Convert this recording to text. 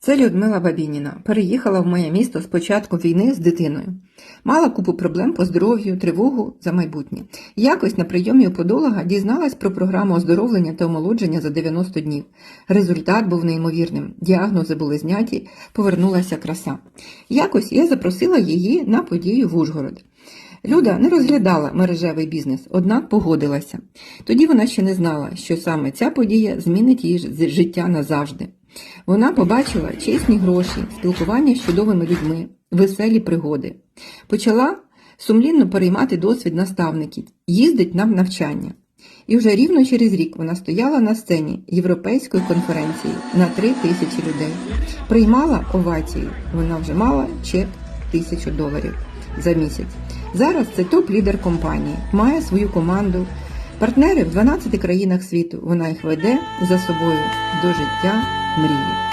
Це Людмила Бабініна. Переїхала в моє місто з початку війни з дитиною. Мала купу проблем по здоров'ю, тривогу за майбутнє. Якось на прийомі у подолога дізналась про програму оздоровлення та омолодження за 90 днів. Результат був неймовірним. Діагнози були зняті, повернулася краса. Якось я запросила її на подію в Ужгород. Люда не розглядала мережевий бізнес, однак погодилася. Тоді вона ще не знала, що саме ця подія змінить її життя назавжди. Вона побачила чесні гроші, спілкування з чудовими людьми, веселі пригоди. Почала сумлінно переймати досвід наставників, їздить на навчання. І вже рівно через рік вона стояла на сцені Європейської конференції на 3000 людей. Приймала овацію, вона вже мала чек $1000 за місяць. Зараз це топ-лідер компанії, має свою команду, партнери в 12 країнах світу. Вона їх веде за собою до життя мрії.